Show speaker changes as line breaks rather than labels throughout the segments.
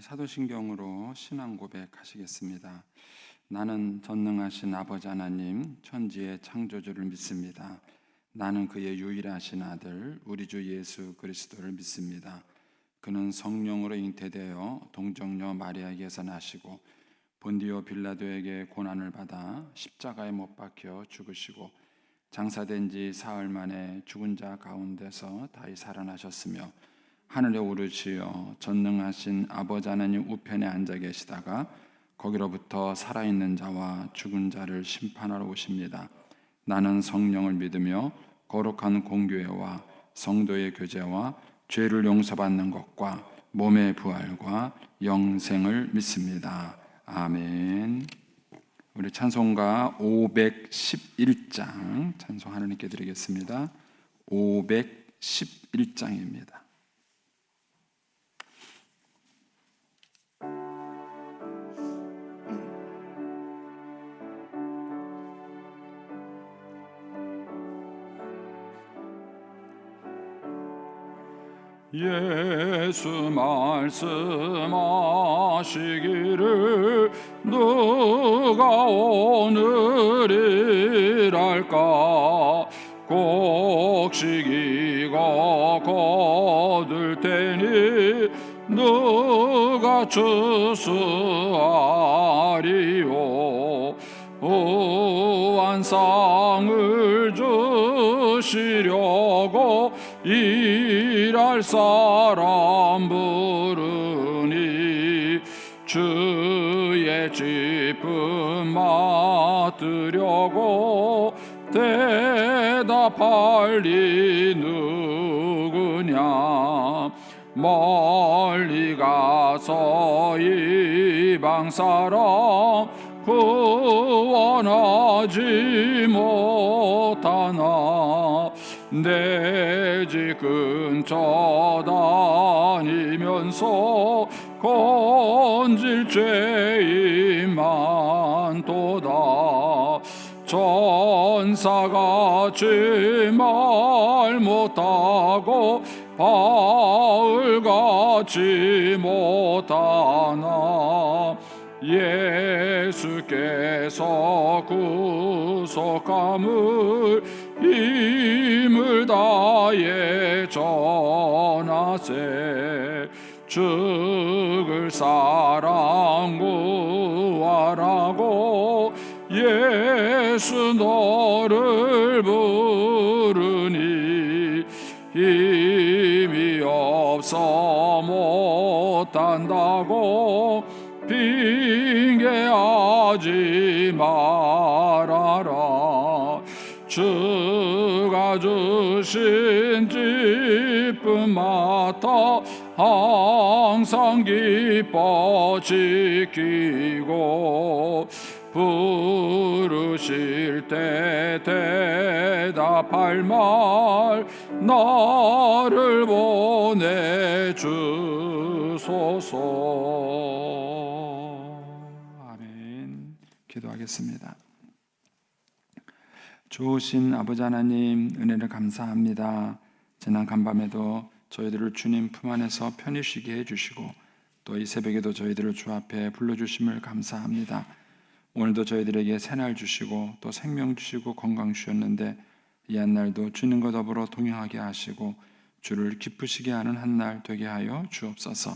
사도신경으로 신앙 고백하시겠습니다. 나는 전능하신 아버지 하나님 천지의 창조주를 믿습니다. 나는 그의 유일하신 아들 우리 주 예수 그리스도를 믿습니다. 그는 성령으로 잉태되어 동정녀 마리아에게서 나시고 본디오 빌라도에게 고난을 받아 십자가에 못 박혀 죽으시고 장사된 지 사흘 만에 죽은 자 가운데서 다시 살아나셨으며 하늘에 오르시어 전능하신 아버지 하나님 우편에 앉아 계시다가 거기로부터 살아있는 자와 죽은 자를 심판하러 오십니다. 나는 성령을 믿으며 거룩한 공교회와 성도의 교제와 죄를 용서받는 것과 몸의 부활과 영생을 믿습니다. 아멘. 우리 찬송가 511장 찬송 하나님께 드리겠습니다. 511장입니다.
예수 말씀하시기를 누가 오늘이랄까 꼭 시기가 거들 테니 누가 추수하리요 후한상을 주시려고 일할 사람 부르니 주의 짚음 맡으려고 대답할 리 누구냐 멀리 가서 이방 사람 구원하지 못하나 내 집 근처 다니면서 건질 죄인 많도다 천사같이 말 못하고 바울같이 못하나 예수께서 구속함을 힘을 다해 전하세 죽을 사람 구하라고 예수 너를 부르니 힘이 없어 못한다고 핑계하지 말아라 주가 주신 기쁨 맡아 항상 기뻐 지키고 부르실 때 대답할 말 나를 보내주소서.
아멘. 기도하겠습니다. 좋으신 아버지 하나님 은혜를 감사합니다. 지난 간밤에도 저희들을 주님 품 안에서 편히 쉬게 해주시고 또 이 새벽에도 저희들을 주 앞에 불러주심을 감사합니다. 오늘도 저희들에게 새날 주시고 또 생명 주시고 건강 주셨는데 이 한날도 주님과 더불어 동행하게 하시고 주를 기쁘시게 하는 한날 되게 하여 주옵소서.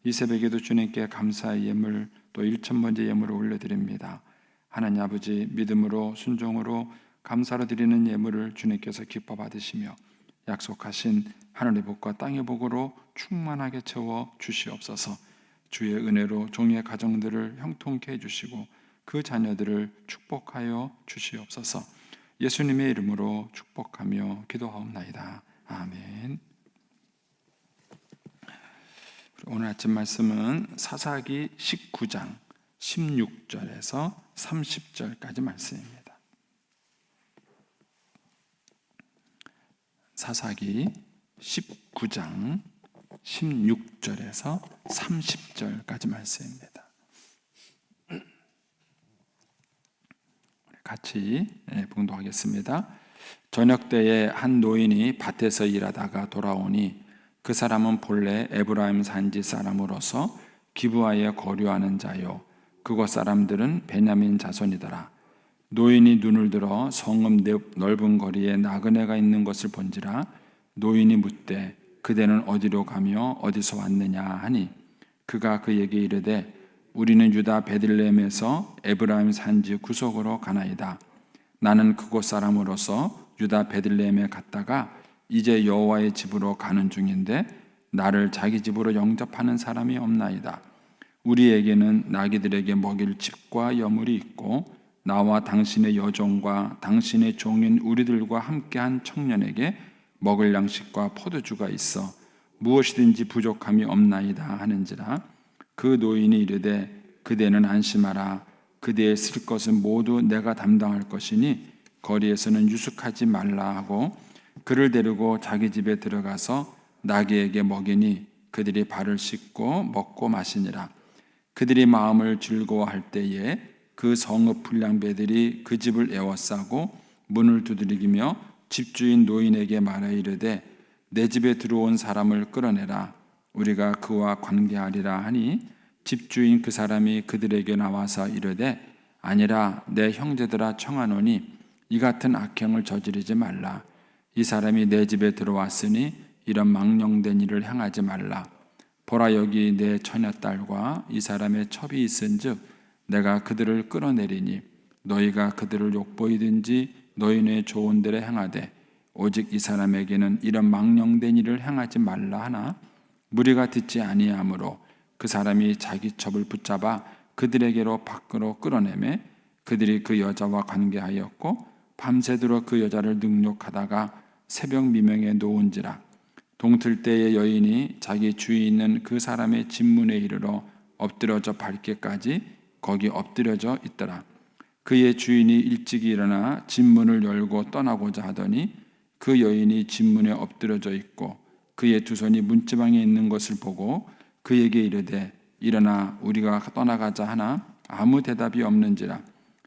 이 새벽에도 주님께 감사의 예물 또 1000번째 예물을 올려드립니다. 하나님 아버지 믿음으로 순종으로 감사로 드리는 예물을 주님께서 기뻐 받으시며 약속하신 하늘의 복과 땅의 복으로 충만하게 채워 주시옵소서. 주의 은혜로 종의 가정들을 형통케 해주시고 그 자녀들을 축복하여 주시옵소서. 예수님의 이름으로 축복하며 기도하옵나이다. 아멘. 오늘 아침 말씀은 사사기 19장 16절에서 30절까지 말씀입니다. 사사기 19장 16절에서 30절까지 말씀입니다. 같이 봉독하겠습니다. 저녁 때에 한 노인이 밭에서 일하다가 돌아오니 그 사람은 본래 에브라임 산지 사람으로서 기브아에 거류하는 자요 그곳 사람들은 베냐민 자손이더라. 노인이 눈을 들어 성읍 넓은 거리에 나그네가 있는 것을 본지라. 노인이 묻되 그대는 어디로 가며 어디서 왔느냐 하니 그가 그에게 이르되 우리는 유다 베들레헴에서 에브라임 산지 구석으로 가나이다. 나는 그곳 사람으로서 유다 베들레헴에 갔다가 이제 여호와의 집으로 가는 중인데 나를 자기 집으로 영접하는 사람이 없나이다. 우리에게는 나귀들에게 먹일 집과 여물이 있고 나와 당신의 여종과 당신의 종인 우리들과 함께한 청년에게 먹을 양식과 포도주가 있어 무엇이든지 부족함이 없나이다 하는지라. 그 노인이 이르되 그대는 안심하라. 그대의 쓸 것은 모두 내가 담당할 것이니 거리에서는 유숙하지 말라 하고 그를 데리고 자기 집에 들어가서 나귀에게 먹이니 그들이 발을 씻고 먹고 마시니라. 그들이 마음을 즐거워할 때에 그 성읍 불량배들이 그 집을 에워싸고 문을 두드리며 집주인 노인에게 말하 이르되 내 집에 들어온 사람을 끌어내라. 우리가 그와 관계하리라 하니 집주인 그 사람이 그들에게 나와서 이르되 아니라 내 형제들아 청하노니 이 같은 악행을 저지르지 말라. 이 사람이 내 집에 들어왔으니 이런 망령된 일을 행하지 말라. 보라 여기 내 처녀딸과 이 사람의 첩이 있은즉 내가 그들을 끌어내리니 너희가 그들을 욕보이든지 너희네 좋은 대로 행하되 오직 이 사람에게는 이런 망령된 일을 행하지 말라 하나 무리가 듣지 아니하므로 그 사람이 자기 첩을 붙잡아 그들에게로 밖으로 끌어내매 그들이 그 여자와 관계하였고 밤새도록 그 여자를 능욕하다가 새벽 미명에 놓은지라. 동틀 때의 여인이 자기 주위 있는 그 사람의 집문에 이르러 엎드려져 밟기까지 거기 엎드려져 있더라. 그의 주인이 일찍 일어나 집문을 열고 떠나고자 하더니 그 여인이 집문에 엎드려져 있고 그의 두 손이 문지방에 있는 것을 보고 그에게 이르되 일어나 우리가 떠나가자 하나 아무 대답이 없는지라.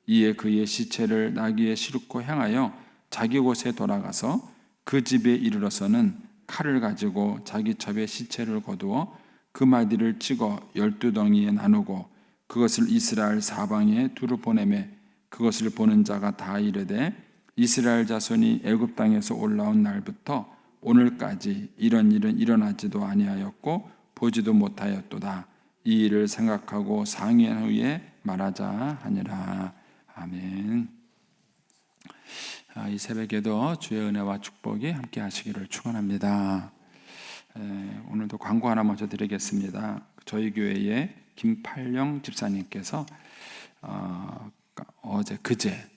이에 그의 시체를 나귀에 싣고 향하여 자기 곳에 돌아가서 그 집에 이르러서는 칼을 가지고 자기 첩의 시체를 거두어 그 마디를 찍어 12덩이에 나누고 그것을 이스라엘 사방에 두루 보내매 그것을 보는 자가 다 이르되 이스라엘 자손이 애굽 땅에서 올라온 날부터 오늘까지 이런 일은 일어나지도 아니하였고 보지도 못하였도다. 이 일을 생각하고 상의한 후에 말하자 하니라. 아멘. 이 새벽에도 주의 은혜와 축복이 함께 하시기를 축원합니다. 오늘도 광고 하나 먼저 드리겠습니다. 저희 교회의 김팔령 집사님께서 그제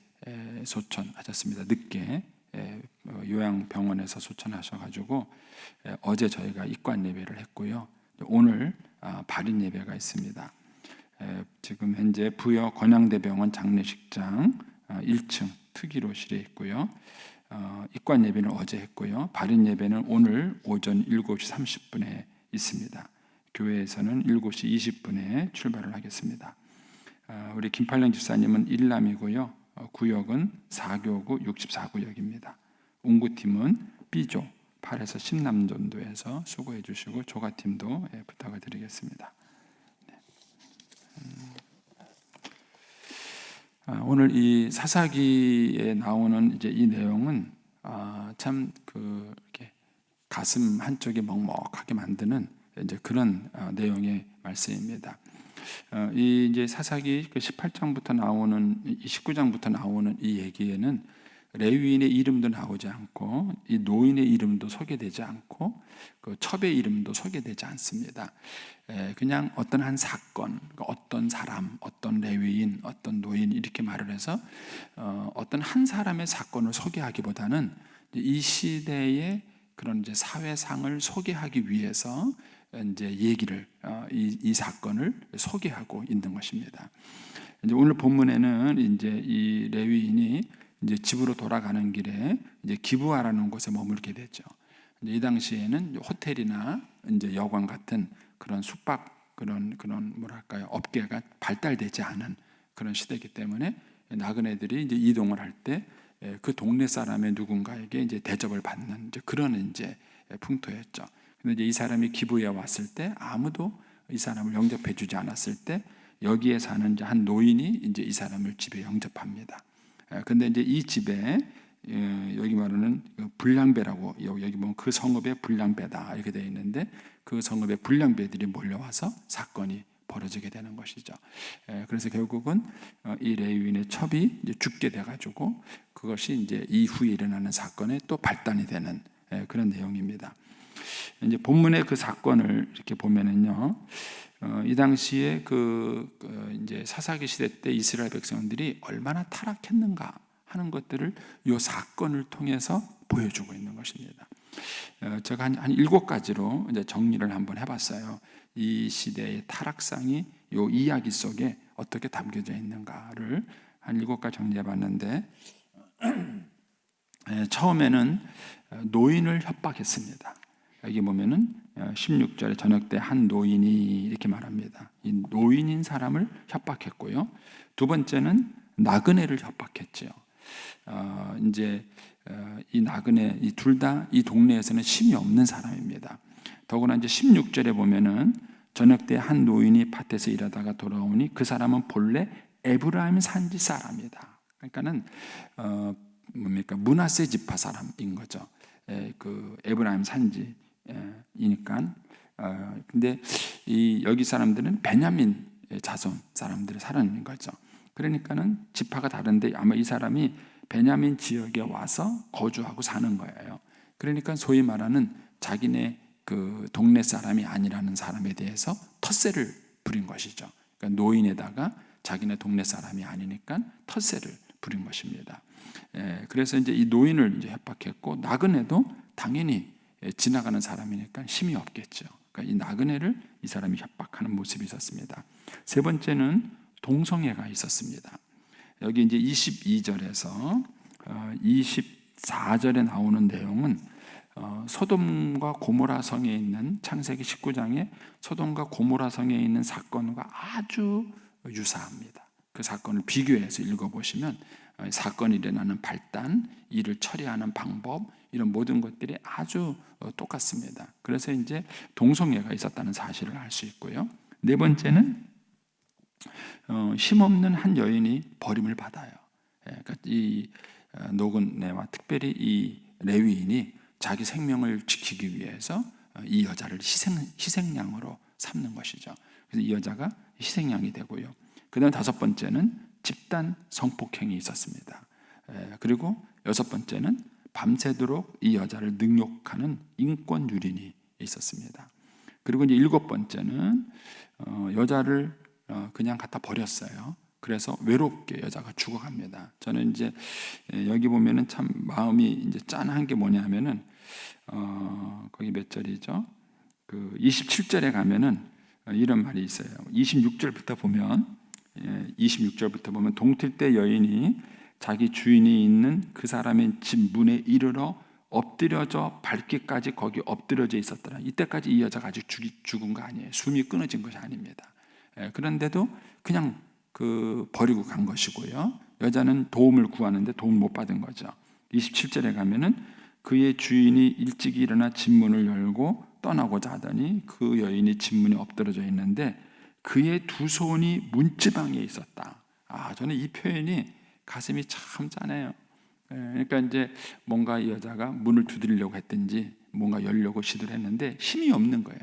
소천하셨습니다. 늦게 요양병원에서 소천하셔가지고 어제 저희가 입관 예배를 했고요. 오늘 발인 예배가 있습니다. 지금 현재 부여 건양대병원 장례식장 1층 특위로실에 있고요. 입관 예배는 어제 했고요. 발인 예배는 오늘 오전 7시 30분에 있습니다. 교회에서는 7시 20분에 출발을 하겠습니다. 우리 김팔령 집사님은 일남이고요. 구역은 4교구 64구역입니다. 운구팀은 B조 8에서 10남전도에서 수고해 주시고 조가팀도 부탁을 드리겠습니다. 오늘 이 사사기에 나오는 이제 이 내용은 참 이렇게 가슴 한쪽이 먹먹하게 만드는 이제 그런 내용의 말씀입니다. 이 이제 사사기 18장부터 나오는 19장부터 나오는 이 얘기에는 레위인의 이름도 나오지 않고 이 노인의 이름도 소개되지 않고 그 첩의 이름도 소개되지 않습니다. 그냥 어떤 한 사건, 어떤 사람, 어떤 레위인, 어떤 노인 이렇게 말을 해서 어떤 한 사람의 사건을 소개하기보다는 이 시대의 그런 이제 사회상을 소개하기 위해서 이제 얘기를 이 사건을 소개하고 있는 것입니다. 이제 오늘 본문에는 이제 이 레위인이 이제 집으로 돌아가는 길에 이제 기브아라는 곳에 머물게 되죠. 이제 이 당시에는 호텔이나 이제 여관 같은 그런 숙박 그런 뭐랄까요 업계가 발달되지 않은 그런 시대이기 때문에 나그네들이 이제 이동을 할 때 그 동네 사람의 누군가에게 이제 대접을 받는 이제 그런 이제 풍토였죠. 근데 이제 이 사람이 기브아에 왔을 때 아무도 이 사람을 영접해 주지 않았을 때 여기에 사는 이제 한 노인이 이제 이 사람을 집에 영접합니다. 근데 이제 이 집에 여기 말하는 불량배라고 여기 보면 그 성읍의 불량배다 이렇게 되어 있는데 그 성읍의 불량배들이 몰려와서 사건이 벌어지게 되는 것이죠. 그래서 결국은 이 레위인의 첩이 이제 죽게 돼가지고 그것이 이제 이후에 일어나는 사건의 또 발단이 되는 그런 내용입니다. 이제 본문의 그 사건을 이렇게 보면은요, 이 당시에 이제 사사기 시대 때 이스라엘 백성들이 얼마나 타락했는가 하는 것들을 이 사건을 통해서 보여주고 있는 것입니다. 제가 한 7가지로 이제 정리를 한번 해봤어요. 이 시대의 타락상이 이 이야기 속에 어떻게 담겨져 있는가를 한 7가지 정리해봤는데, 처음에는 노인을 협박했습니다. 여기 보면은 16절에 저녁 때 한 노인이 이렇게 말합니다. 이 노인인 사람을 협박했고요. 두 번째는 나그네를 협박했죠. 이제 이 나그네 이 둘 다 이 동네에서는 힘이 없는 사람입니다. 더구나 이제 16절에 보면은 저녁 때 한 노인이 밭에서 일하다가 돌아오니 그 사람은 본래 에브라임 산지 사람이다. 그러니까는 뭡니까 므낫세 지파 사람인 거죠. 그 에브라임 산지이니까. 근데 이 여기 사람들은 베냐민 자손 사람들의 사람인 거죠. 그러니까는 지파가 다른데 아마 이 사람이 베냐민 지역에 와서 거주하고 사는 거예요. 그러니까 소위 말하는 자기네 그 동네 사람이 아니라는 사람에 대해서 텃세를 부린 것이죠. 그러니까 노인에다가 자기네 동네 사람이 아니니까 텃세를 부린 것입니다. 그래서 이제 이 노인을 이제 협박했고 나그네도 당연히 지나가는 사람이니까 힘이 없겠죠. 그러니까 이 나그네를 이 사람이 협박하는 모습이 있었습니다. 세 번째는 동성애가 있었습니다. 여기 이제 22절에서 24절에 나오는 내용은 소돔과 고모라 성에 있는 창세기 19장에 소돔과 고모라 성에 있는 사건과 아주 유사합니다. 그 사건을 비교해서 읽어보시면 사건이 일어나는 발단, 이를 처리하는 방법 이런 모든 것들이 아주 똑같습니다. 그래서 이제 동성애가 있었다는 사실을 알 수 있고요. 네 번째는 힘없는 한 여인이 버림을 받아요. 그러니까 이 노그네와 특별히 이 레위인이 자기 생명을 지키기 위해서 이 여자를 희생양으로 삼는 것이죠. 그래서 이 여자가 희생양이 되고요. 그다음 다섯 번째는 집단 성폭행이 있었습니다. 그리고 여섯 번째는 밤새도록 이 여자를 능욕하는 인권 유린이 있었습니다. 그리고 이제 일곱 번째는 여자를 그냥 갖다 버렸어요. 그래서 외롭게 여자가 죽어갑니다. 저는 이제 여기 보면은 참 마음이 이제 짠한 게 뭐냐면은 거기 몇 절이죠? 그 27절에 가면은 이런 말이 있어요. 26절부터 보면 동틀 때 여인이 자기 주인이 있는 그 사람의 집 문에 이르러 엎드려져 밟기까지 거기 엎드려져 있었더라. 이때까지 이 여자가 아직 죽은 거 아니에요. 숨이 끊어진 것이 아닙니다. 그런데도 그냥 버리고 간 것이고요. 여자는 도움을 구하는데 도움 못 받은 거죠. 27절에 가면은 그의 주인이 일찍 일어나 집문을 열고 떠나고자 하더니 그 여인이 집문에 엎드려져 있는데 그의 두 손이 문지방에 있었다. 저는 이 표현이 가슴이 참 짠해요. 그러니까 이제 뭔가 이 여자가 문을 두드리려고 했든지 뭔가 열려고 시도를 했는데 힘이 없는 거예요.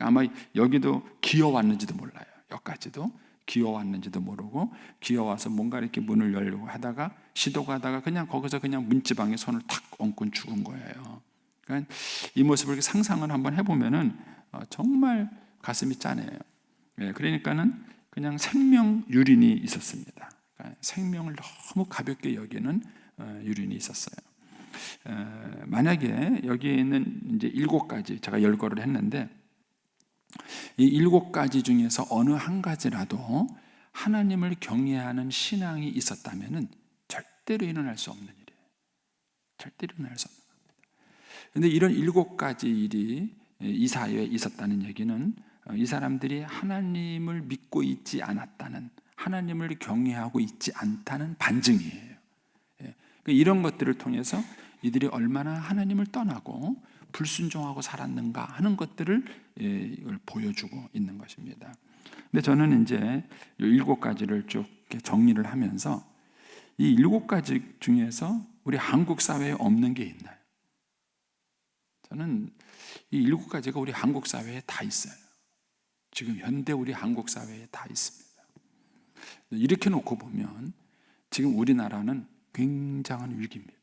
아마 여기도 기어왔는지도 몰라요. 여기까지도 기어왔는지도 모르고 기어와서 뭔가 이렇게 문을 열려고 하다가 시도가 하다가 그냥 거기서 그냥 문지방에 손을 탁 얹고 죽은 거예요. 그러니까 이 모습을 상상을 한번 해보면은 정말 가슴이 짠해요. 그러니까는 그냥 생명 유린이 있었습니다. 그러니까 생명을 너무 가볍게 여기는 유린이 있었어요. 만약에 여기에 있는 이제 7가지 제가 열거를 했는데 이 7가지 중에서 어느 한 가지라도 하나님을 경외하는 신앙이 있었다면은 절대로 일어날 수 없는 일이에요. 절대로 일어날 수 없는 겁니다. 그런데 이런 7가지 일이 이 사회에 있었다는 얘기는 이 사람들이 하나님을 믿고 있지 않았다는, 하나님을 경외하고 있지 않다는 반증이에요. 이런 것들을 통해서 이들이 얼마나 하나님을 떠나고 불순종하고 살았는가 하는 것들을 이걸 보여주고 있는 것입니다. 근데 저는 이제 7가지를 쭉 정리를 하면서 이 7가지 중에서 우리 한국 사회에 없는 게 있나요? 저는 이 7가지가 우리 한국 사회에 다 있어요. 지금 현대 우리 한국 사회에 다 있습니다. 이렇게 놓고 보면 지금 우리나라는 굉장한 위기입니다.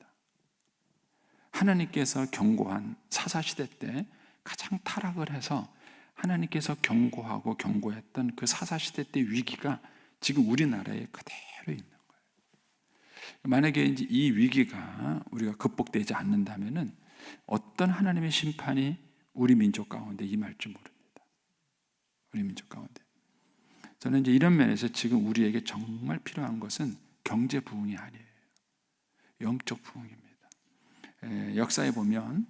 하나님께서 경고한 사사시대 때 가장 타락을 해서 하나님께서 경고하고 경고했던 그 사사시대 때 위기가 지금 우리나라에 그대로 있는 거예요. 만약에 이제 이 위기가 우리가 극복되지 않는다면은 어떤 하나님의 심판이 우리 민족 가운데 임할지 모릅니다. 우리 민족 가운데. 저는 이제 이런 면에서 지금 우리에게 정말 필요한 것은 경제 부흥이 아니에요. 영적 부흥입니다. 역사에 보면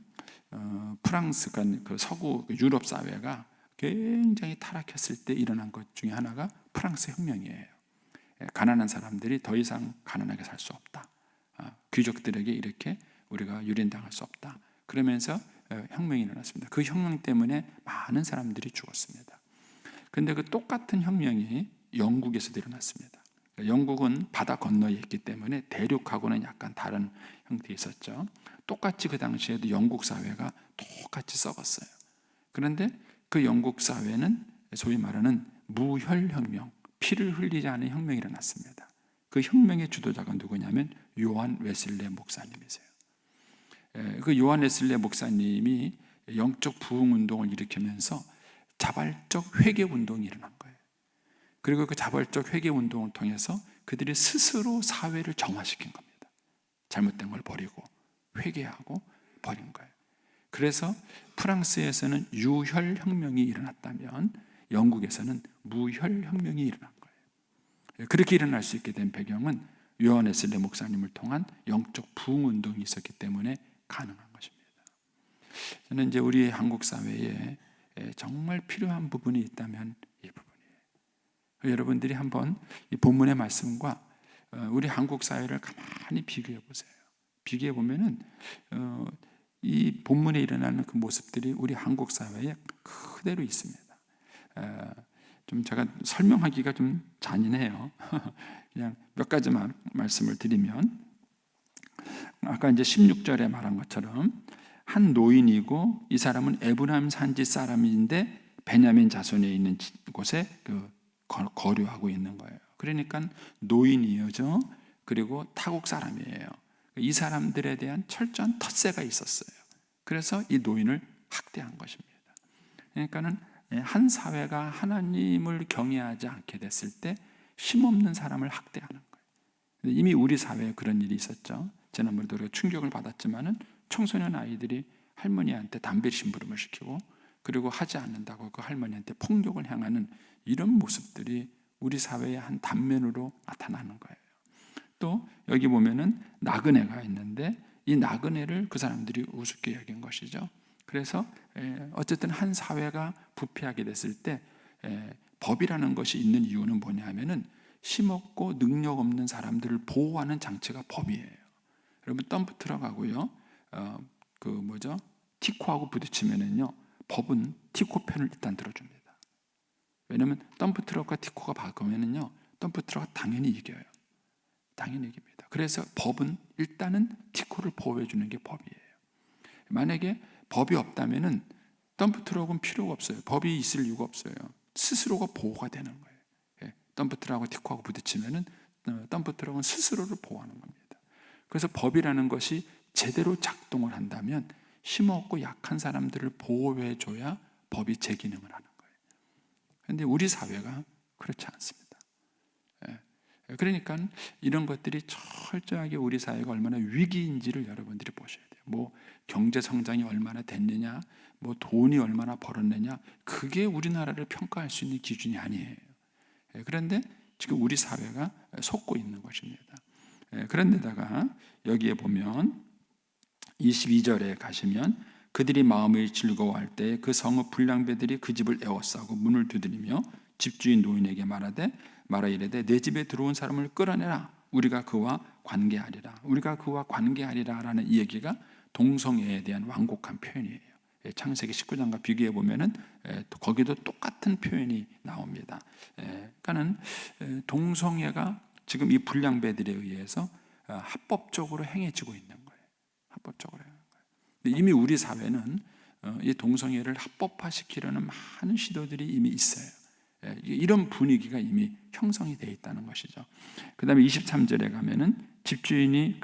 프랑스가 그 서구 유럽 사회가 굉장히 타락했을 때 일어난 것 중에 하나가 프랑스 혁명이에요. 가난한 사람들이 더 이상 가난하게 살 수 없다. 귀족들에게 이렇게 우리가 유린당할 수 없다. 그러면서 혁명이 일어났습니다. 그 혁명 때문에 많은 사람들이 죽었습니다. 그런데 그 똑같은 혁명이 영국에서도 일어났습니다. 영국은 바다 건너에 있기 때문에 대륙하고는 약간 다른 형태에 있었죠. 똑같이 그 당시에도 영국 사회가 똑같이 썩었어요. 그런데 그 영국 사회는 소위 말하는 무혈혁명, 피를 흘리지 않은 혁명이 일어났습니다. 그 혁명의 주도자가 누구냐면 요한 웨슬레 목사님이세요. 그 요한 웨슬레 목사님이 영적 부흥 운동을 일으키면서 자발적 회개 운동이 일어난 거예요. 그리고 그 자발적 회개 운동을 통해서 그들이 스스로 사회를 정화시킨 겁니다. 잘못된 걸 버리고 회개하고 버린 거예요. 그래서 프랑스에서는 유혈혁명이 일어났다면 영국에서는 무혈혁명이 일어난 거예요. 그렇게 일어날 수 있게 된 배경은 요한 웨슬레 목사님을 통한 영적 부흥 운동이 있었기 때문에 가능한 것입니다. 저는 이제 우리 한국 사회에 정말 필요한 부분이 있다면 이 부분이에요. 여러분들이 한번 이 본문의 말씀과 우리 한국 사회를 가만히 비교해 보세요. 비교해 보면은 이 본문에 일어나는 그 모습들이 우리 한국 사회에 그대로 있습니다. 좀 제가 설명하기가 좀 잔인해요. 그냥 몇 가지만 말씀을 드리면, 아까 이제 16절에 말한 것처럼 한 노인이고 이 사람은 에브라임 산지 사람인데 베냐민 자손에 있는 곳에 거류하고 있는 거예요. 그러니까 노인이죠. 그리고 타국 사람이에요. 이 사람들에 대한 철저한 텃세가 있었어요. 그래서 이 노인을 학대한 것입니다. 그러니까는 한 사회가 하나님을 경외하지 않게 됐을 때 힘없는 사람을 학대하는 거예요. 이미 우리 사회에 그런 일이 있었죠. 지난번에도 우리가 충격을 받았지만은 청소년 아이들이 할머니한테 담배 심부름을 시키고 그리고 하지 않는다고 그 할머니한테 폭력을 향하는 이런 모습들이 우리 사회의 한 단면으로 나타나는 거예요. 또 여기 보면은 나그네가 있는데 이 나그네를 그 사람들이 우습게 여긴 것이죠. 그래서 어쨌든 한 사회가 부패하게 됐을 때 법이라는 것이 있는 이유는 뭐냐면은 힘없고 능력 없는 사람들을 보호하는 장치가 법이에요. 여러분 덤프트럭하고요, 티코하고 부딪히면은요, 법은 티코 편을 일단 들어줍니다. 왜냐하면 덤프트럭과 티코가 바꾸면은요, 덤프트럭은 당연히 이겨요. 당연히 이깁니다. 그래서 법은 일단은 티코를 보호해 주는 게 법이에요. 만약에 법이 없다면은 덤프트럭은 필요가 없어요. 법이 있을 이유가 없어요. 스스로가 보호가 되는 거예요. 덤프트럭하고 티코하고 부딪히면은 덤프트럭은 스스로를 보호하는 겁니다. 그래서 법이라는 것이 제대로 작동을 한다면 힘없고 약한 사람들을 보호해 줘야 법이 제 기능을 하는 거예요. 그런데 우리 사회가 그렇지 않습니다. 그러니까 이런 것들이 철저하게 우리 사회가 얼마나 위기인지를 여러분들이 보셔야 돼요. 뭐 경제 성장이 얼마나 됐느냐, 뭐 돈이 얼마나 벌었느냐, 그게 우리나라를 평가할 수 있는 기준이 아니에요. 그런데 지금 우리 사회가 속고 있는 것입니다. 그런데다가 여기에 보면 22절에 가시면 그들이 마음을 즐거워할 때 그 성읍 불량배들이 그 집을 에워싸고 문을 두드리며 집주인 노인에게 말하 이르되 내 집에 들어온 사람을 끌어내라. 우리가 그와 관계하리라. 우리가 그와 관계하리라 라는 이 얘기가 동성애에 대한 완곡한 표현이에요. 창세기 19장과 비교해 보면은 거기도 똑같은 표현이 나옵니다. 그러니까는 동성애가 지금 이 불량배들에 의해서 합법적으로 행해지고 있는 거예요. 합법적으로 행하는 거예요. 근데 이미 우리 사회는 이 동성애를 합법화시키려는 많은 시도들이 이미 있어요. 이런 분위기가 이미 형성이 되어 있다는 것이죠. 그 다음에 23절에 가면은 집주인이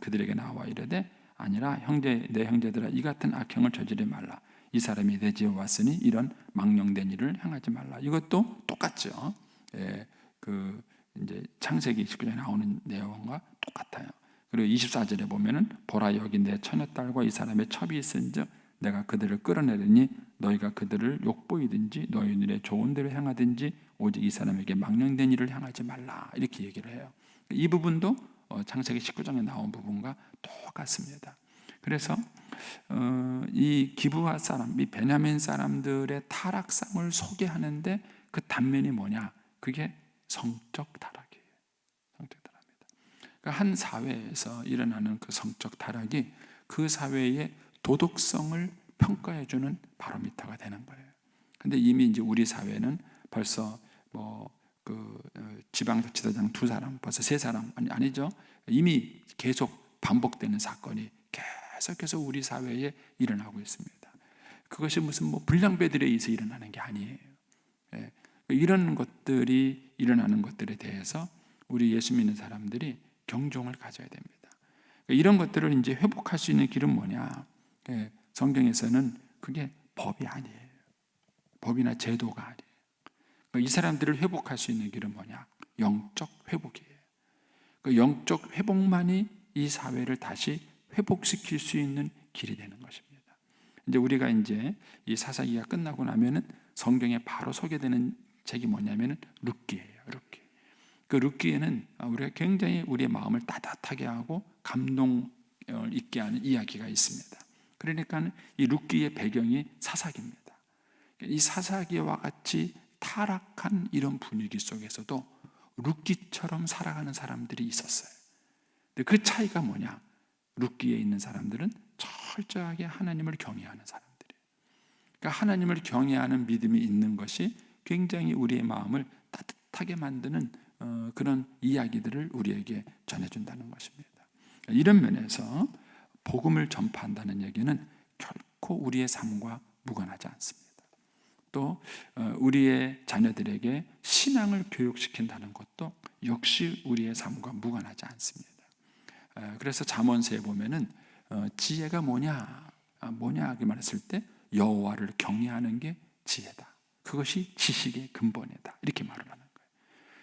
그들에게 나와 이르되 아니라 내 형제들아 이 같은 악행을 저지르지 말라. 이 사람이 내 집에 왔으니 이런 망령된 일을 행하지 말라. 이것도 똑같죠. 이제 창세기 19장에 나오는 내용과 똑같아요. 그리고 24절에 보면은 보라 여기 내 처녀딸과 이 사람의 첩이 있은즉 내가 그들을 끌어내리니 너희가 그들을 욕보이든지 너희 눈에 좋은 대로 행하든지 오직 이 사람에게 망령된 일을 행하지 말라. 이렇게 얘기를 해요. 이 부분도 창세기 19장에 나온 부분과 똑같습니다. 그래서 이 기브아 사람, 이 베냐민 사람들의 타락상을 소개하는데 그 단면이 뭐냐? 그게 성적 타락이에요. 성적 타락입니다. 그러니까 한 사회에서 일어나는 그 성적 타락이 그 사회의 도덕성을 평가해주는 바로미터가 되는 거예요. 근데 이미 이제 우리 사회는 벌써 지방자치도장 2사람, 벌써 3사람 아니죠. 이미 계속 반복되는 사건이 계속해서 우리 사회에 일어나고 있습니다. 그것이 무슨 불량배들에 의해서 일어나는 게 아니에요. 이런 것들이 일어나는 것들에 대해서 우리 예수 믿는 사람들이 경종을 가져야 됩니다. 이런 것들을 이제 회복할 수 있는 길은 뭐냐? 성경에서는 그게 법이 아니에요. 법이나 제도가 아니에요. 이 사람들을 회복할 수 있는 길은 뭐냐? 영적 회복이에요. 그 영적 회복만이 이 사회를 다시 회복시킬 수 있는 길이 되는 것입니다. 이제 우리가 이제 이 사사기가 끝나고 나면은 성경에 바로 소개되는 책이 뭐냐면은 룻기예요. 룻기. 그 룻기에는 우리가 굉장히 우리의 마음을 따뜻하게 하고 감동 있게 하는 이야기가 있습니다. 그러니까 이 룻기의 배경이 사사기입니다. 이 사사기와 같이 타락한 이런 분위기 속에서도 룻기처럼 살아가는 사람들이 있었어요. 근데 그 차이가 뭐냐? 룻기에 있는 사람들은 철저하게 하나님을 경외하는 사람들이에요. 그러니까 하나님을 경외하는 믿음이 있는 것이 굉장히 우리의 마음을 따뜻하게 만드는 그런 이야기들을 우리에게 전해준다는 것입니다. 이런 면에서 복음을 전파한다는 얘기는 결코 우리의 삶과 무관하지 않습니다. 또 우리의 자녀들에게 신앙을 교육시킨다는 것도 역시 우리의 삶과 무관하지 않습니다. 그래서 잠언서에 보면은 지혜가 뭐냐 이렇게 말했을 때 여호와를 경외하는 게 지혜다. 그것이 지식의 근본이다. 이렇게 말을 하는 거예요.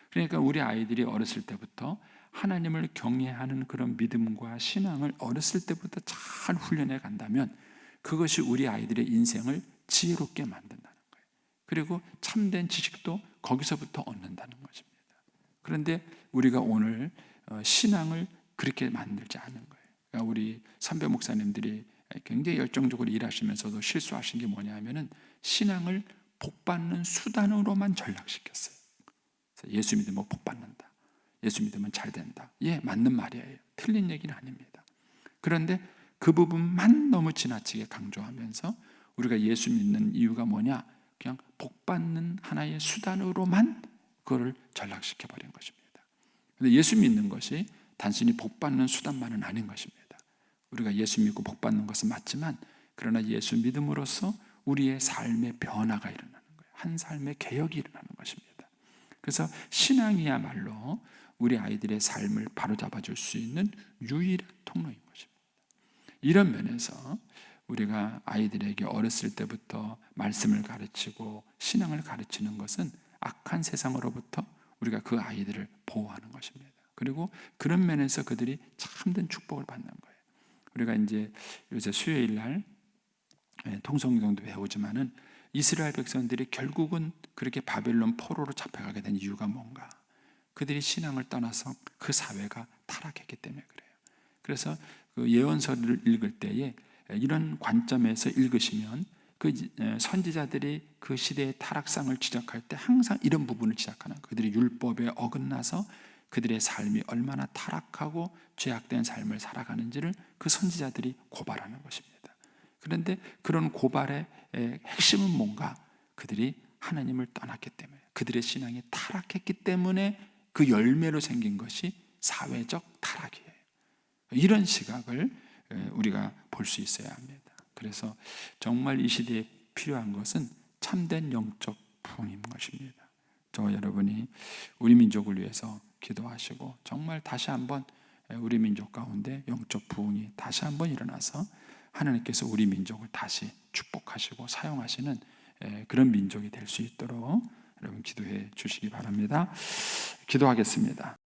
그러니까 우리 아이들이 어렸을 때부터 하나님을 경외하는 그런 믿음과 신앙을 어렸을 때부터 잘 훈련해 간다면 그것이 우리 아이들의 인생을 지혜롭게 만든다는 거예요. 그리고 참된 지식도 거기서부터 얻는다는 것입니다. 그런데 우리가 오늘 신앙을 그렇게 만들지 않은 거예요. 그러니까 우리 선배 목사님들이 굉장히 열정적으로 일하시면서도 실수하신 게 뭐냐면은 신앙을 복받는 수단으로만 전락시켰어요. 예수 믿으면 복받는다. 예수 믿으면 잘 된다. 예, 맞는 말이에요. 틀린 얘기는 아닙니다. 그런데 그 부분만 너무 지나치게 강조하면서 우리가 예수 믿는 이유가 뭐냐? 그냥 복받는 하나의 수단으로만 그걸 전락시켜버린 것입니다. 그런데 예수 믿는 것이 단순히 복받는 수단만은 아닌 것입니다. 우리가 예수 믿고 복받는 것은 맞지만 그러나 예수 믿음으로써 우리의 삶의 변화가 일어나는 거예요. 한 삶의 개혁이 일어나는 것입니다. 그래서 신앙이야말로 우리 아이들의 삶을 바로잡아 줄 수 있는 유일한 통로인 것입니다. 이런 면에서 우리가 아이들에게 어렸을 때부터 말씀을 가르치고 신앙을 가르치는 것은 악한 세상으로부터 우리가 그 아이들을 보호하는 것입니다. 그리고 그런 면에서 그들이 참된 축복을 받는 거예요. 우리가 이제 요새 수요일 날 통성경도 배우지만은 이스라엘 백성들이 결국은 그렇게 바벨론 포로로 잡혀가게 된 이유가 뭔가? 그들이 신앙을 떠나서 그 사회가 타락했기 때문에 그래요. 그래서 그 예언서를 읽을 때에 이런 관점에서 읽으시면 그 선지자들이 그 시대의 타락상을 지적할 때 항상 이런 부분을 지적하는 거예요. 그들이 율법에 어긋나서 그들의 삶이 얼마나 타락하고 죄악된 삶을 살아가는지를 그 선지자들이 고발하는 것입니다. 그런데 그런 고발의 핵심은 뭔가? 그들이 하나님을 떠났기 때문에, 그들의 신앙이 타락했기 때문에 그 열매로 생긴 것이 사회적 타락이에요. 이런 시각을 우리가 볼 수 있어야 합니다. 그래서 정말 이 시대에 필요한 것은 참된 영적 부흥인 것입니다. 저와 여러분이 우리 민족을 위해서 기도하시고 정말 다시 한번 우리 민족 가운데 영적 부흥이 다시 한번 일어나서 하나님께서 우리 민족을 다시 축복하시고 사용하시는 그런 민족이 될 수 있도록 여러분 기도해 주시기 바랍니다. 기도하겠습니다.